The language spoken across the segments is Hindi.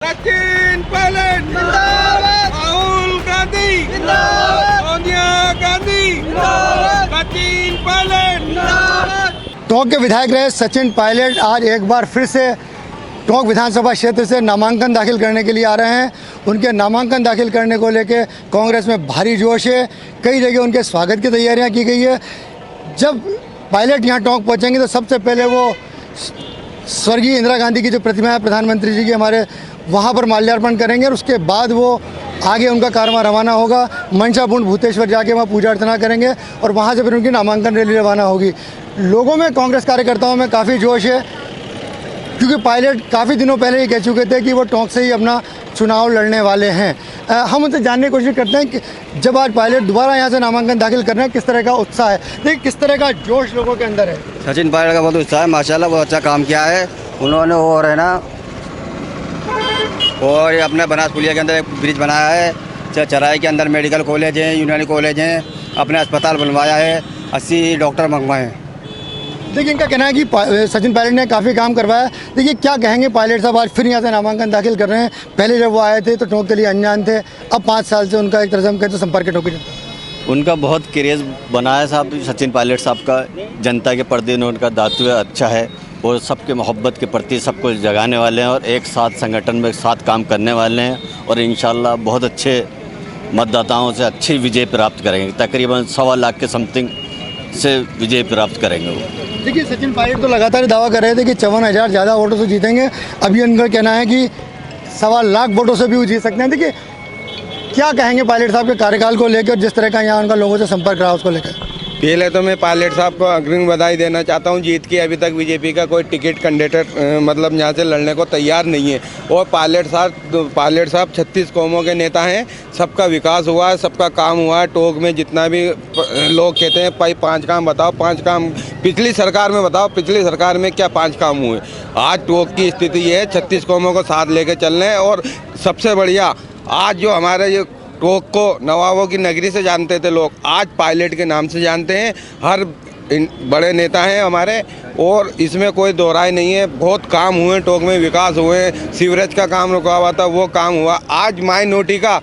सचिन पायलट जिंदाबाद, राहुल गांधी जिंदाबाद, सोनिया गांधी जिंदाबाद, सचिन पायलट जिंदाबाद। टोंक के विधायक रहे सचिन पायलट आज एक बार फिर से टोंक विधानसभा क्षेत्र से नामांकन दाखिल करने के लिए आ रहे हैं। उनके नामांकन दाखिल करने को लेकर कांग्रेस में भारी जोश है। कई जगह उनके स्वागत की तैयारियां की गई है। जब पायलट यहां टोंक पहुंचेंगे तो सबसे पहले वो स्वर्गीय इंदिरा गांधी की जो प्रतिमा है प्रधानमंत्री जी की, हमारे वहाँ पर माल्यार्पण करेंगे और उसके बाद वो आगे उनका कारवां रवाना होगा। मंशापुर भूतेश्वर जाके वहाँ पूजा अर्चना करेंगे और वहाँ से फिर उनकी नामांकन रैली रवाना होगी। लोगों में, कांग्रेस कार्यकर्ताओं में काफ़ी जोश है, क्योंकि पायलट काफ़ी दिनों पहले ये कह चुके थे कि वो टोंक से ही अपना चुनाव लड़ने वाले हैं। हम उनसे जानने की कोशिश करते हैं कि जब आज पायलट दोबारा यहाँ से नामांकन दाखिल कर रहे हैं, किस तरह का उत्साह है, देखिए किस तरह का जोश लोगों के अंदर है। सचिन पायलट का बहुत उत्साह है, माशाल्लाह बहुत अच्छा काम किया है उन्होंने। और है ना, और अपने बनास पुलिया के अंदर एक ब्रिज बनाया है, चराई के अंदर मेडिकल कॉलेज है, यूनानी कॉलेज हैं, अपने अस्पताल बनवाया है, 80 डॉक्टर मंगवाए हैं। देखिए इनका कहना है कि सचिन पायलट ने काफ़ी काम करवाया। देखिए क्या कहेंगे पायलट साहब, आज फिर यहाँ से नामांकन दाखिल कर रहे हैं। पहले जब वो आए थे तो टोंक के लिए अनजान थे, अब 5 साल से उनका एक तरह से हम कहते हैं संपर्क है टोंक की जनता। उनका बहुत क्रेज़ बना है साहब, सचिन पायलट साहब का। जनता के प्रति उनका दायित्व अच्छा है और सबके मोहब्बत के प्रति सबको जगाने वाले हैं और एक साथ संगठन में साथ काम करने वाले हैं और इंशाल्लाह बहुत अच्छे मतदाताओं से अच्छी विजय प्राप्त करेंगे। तकरीबन 1.25 लाख के समथिंग से विजय प्राप्त करेंगे वो। देखिए सचिन पायलट तो लगातार दावा कर रहे थे कि 54,000 ज़्यादा वोटों से जीतेंगे। अभी उनका कहना है कि 1.25 लाख वोटों से भी वो जीत सकते हैं। देखिए क्या कहेंगे पायलट साहब के कार्यकाल को लेकर, जिस तरह का यहाँ उनका लोगों से संपर्क रहा उसको लेकर? पहले तो मैं पायलट साहब को अग्रिम बधाई देना चाहता हूं जीत की। अभी तक बीजेपी का कोई टिकट कैंडिडेट मतलब यहाँ से लड़ने को तैयार नहीं है। और पायलट साहब 36 कौमों के नेता हैं। सबका विकास हुआ है, सबका काम हुआ है। टोंक में जितना भी लोग कहते हैं भाई 5 काम बताओ, 5 काम पिछली सरकार में बताओ, पिछली सरकार में क्या 5 काम हुए। आज टोंक की स्थिति ये है, 36 कौमों को साथ लेकर चल रहे हैं। और सबसे बढ़िया आज जो हमारे ये टोंक को नवाबों की नगरी से जानते थे लोग, आज पायलट के नाम से जानते हैं। हर बड़े नेता हैं हमारे और इसमें कोई दो राय नहीं है। बहुत काम हुए, टोंक में विकास हुए। सीवरेज का काम रुका हुआ था, वो काम हुआ। आज माइनॉरिटी का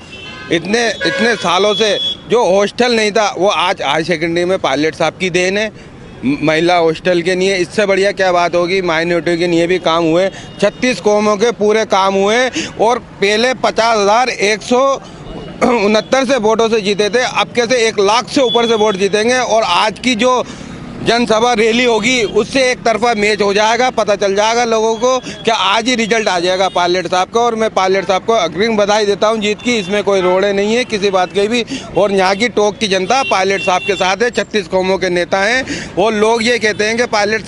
इतने सालों से जो हॉस्टल नहीं था, वो आज हाई सेकेंडरी में पायलट साहब की देन है। महिला हॉस्टल के लिए इससे बढ़िया क्या बात होगी। माइनॉरिटी के लिए भी काम हुए, 36 कौमों के पूरे काम हुए। और पहले 50,169 से वोटों से जीते थे, अब कैसे 1 लाख से ऊपर से वोट जीतेंगे। और आज की जो जनसभा रैली होगी उससे एक तरफा मैच हो जाएगा, पता चल जाएगा लोगों को कि आज ही रिजल्ट आ जाएगा पायलट साहब का। और मैं पायलट साहब को अग्रिम बधाई देता हूं जीत की। इसमें कोई रोड़े नहीं है किसी बात की भी। और यहाँ की टोंक की जनता पायलट साहब के साथ है। 36 कौमों के नेता हैं और लोग ये कहते हैं कि पायलट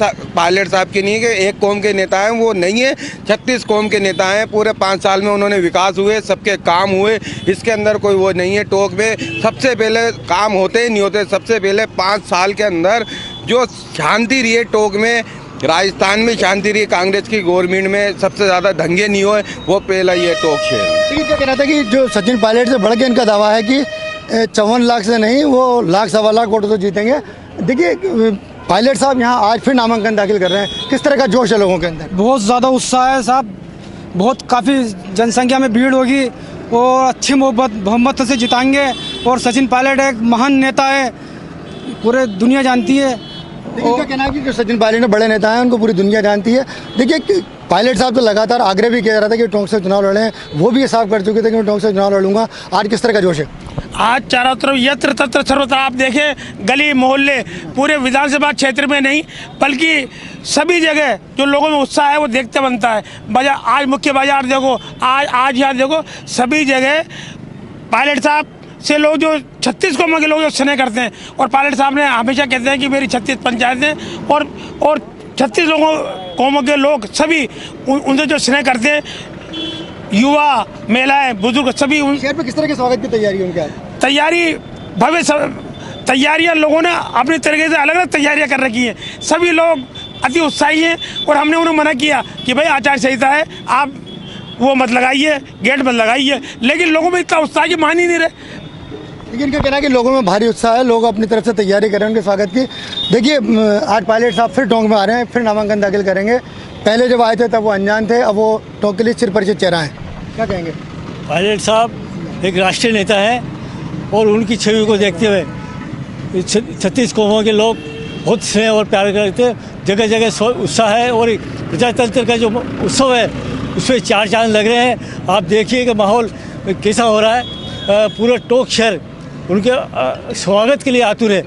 साहब की नहीं, कि एक कौम के नेता हैं, वो नहीं है। 36 कौम के नेता हैं। पूरे 5 साल में उन्होंने विकास हुए, सबके काम हुए, इसके अंदर कोई वो नहीं है। टोंक में सबसे पहले काम होते ही नहीं होते। सबसे पहले 5 साल के अंदर जो शांति रही है टोंक में, राजस्थान में शांति रही, कांग्रेस की गवर्नमेंट में सबसे ज़्यादा दंगे नहीं हुए, वो पहला ये टोंक शहर। तो क्या कहना था कि जो सचिन पायलट से बढ़ के इनका दावा है कि 54 लाख से नहीं, वो 1.25 लाख वोटों से जीतेंगे। देखिए पायलट साहब यहाँ आज फिर नामांकन दाखिल कर रहे हैं, किस तरह का जोश है लोगों के अंदर? बहुत ज़्यादा उत्साह है साहब, बहुत काफ़ी जनसंख्या में भीड़ होगी और अच्छी बहुमत से जिताएंगे। और सचिन पायलट एक महान नेता है, पूरे दुनिया जानती है। इनका कहना है कि जो सचिन पायलट बड़े नेता हैं, उनको पूरी दुनिया जानती है। देखिए पायलट साहब तो लगातार आग्रह भी किया रहा था कि टोंक से चुनाव लड़ें, वो भी ये साफ कर चुके थे कि मैं टोंक से चुनाव लड़ूंगा। आज किस तरह का जोश है? आज चारों तरफ यत्र तत्र सर्वत्र आप देखें, गली मोहल्ले पूरे विधानसभा क्षेत्र में नहीं बल्कि सभी जगह जो लोगों में उत्साह है वो देखते बनता है। बाजार, आज मुख्य बाजार देखो, आज यहाँ देखो, सभी जगह पायलट साहब से लोग जो 36 कौमों के लोग जो स्नेह करते हैं। और पायलट साहब ने हमेशा कहते हैं कि मेरी 36 पंचायतें और 36 कौमों के लोग सभी उनसे जो स्नेह करते हैं, युवा, महिलाएं, बुजुर्ग सभी। शहर पे किस तरह के स्वागत की तैयारी उनकी? तैयारी भव्य तैयारियां लोगों ने अपने तरीके से अलग अलग तैयारियां कर रखी हैं। सभी लोग अति उत्साही हैं और हमने उन्हें मना किया कि भाई आचार संहिता है, आप वो मत लगाइए, गेट मत लगाइए, लेकिन लोगों में इतना उत्साह की मान ही नहीं रहे। लेकिन इनका कहना है कि लोगों में भारी उत्साह है, लोग अपनी तरफ से तैयारी कर रहे हैं उनके स्वागत की। देखिए आज पायलट साहब फिर टोंक में आ रहे हैं, फिर नामांकन दाखिल करेंगे। पहले जब आए थे तब वो अनजान थे, अब वो टोंक के लिए चिर परिचित चेहरा है। क्या कहेंगे? पायलट साहब एक राष्ट्रीय नेता हैं और उनकी छवि को देखते हुए 36 कौमों के लोग बहुत स्नेह और प्यार करते हैं। जगह जगह उत्साह है और प्रजातंत्र का जो उत्सव है उसमें चार चांद लग रहे हैं। आप देखिए कि माहौल कैसा हो रहा है। पूरा टोंक शहर उनके स्वागत के लिए आतुर है।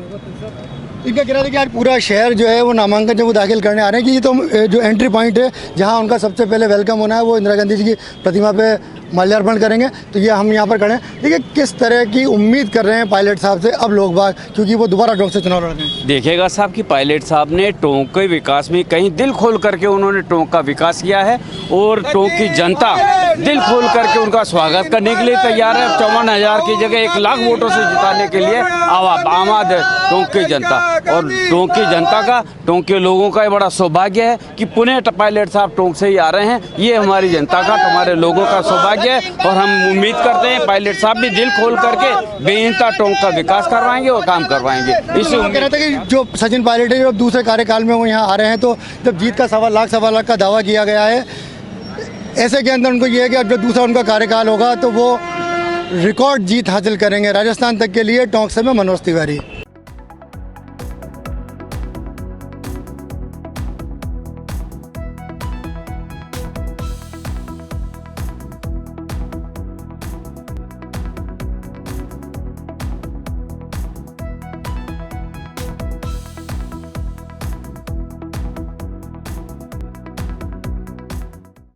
इनका कहना था कि आज पूरा शहर जो है वो नामांकन जो वो दाखिल करने आ रहे हैं कि ये तो जो एंट्री पॉइंट है जहां उनका सबसे पहले वेलकम होना है वो इंदिरा गांधी जी की प्रतिमा पे माल्यार्पण करेंगे। तो ये हम यहाँ पर खड़े हैं। देखिए किस तरह की उम्मीद कर रहे हैं पायलट साहब से अब लोग बाग, क्योंकि वो दोबारा टोंक से चुनाव लड़ रहे हैं। देखिएगा साहब कि पायलट साहब ने टोंक के विकास में कहीं दिल खोल करके उन्होंने टोंक का विकास किया है और टोंक की जनता दिल खोल करके उनका स्वागत करने के लिए तैयार है। 54,000 की जगह 1 लाख वोटों से जिताने के लिए आमाद है टोंक की जनता। और टोंक की जनता का, टोंक के लोगों का बड़ा सौभाग्य है कि पुणे पायलट साहब टोंक से ही आ रहे हैं। ये हमारी जनता का, हमारे लोगों का सौभाग्य है और हम उम्मीद करते हैं पायलट साहब भी दिल खोल करके बेइंतहा टोंक का विकास करवाएंगे और काम करवाएंगे। इसी कहना था कि जो सचिन पायलट है जो दूसरे कार्यकाल में वो यहाँ आ रहे हैं, तो जब जीत का 1.25 लाख का दावा किया गया है, ऐसे के अंदर उनको ये है कि अब जब दूसरा उनका कार्यकाल होगा तो वो रिकॉर्ड जीत हासिल करेंगे। राजस्थान तक के लिए टोंक से मैं मनोज तिवारी।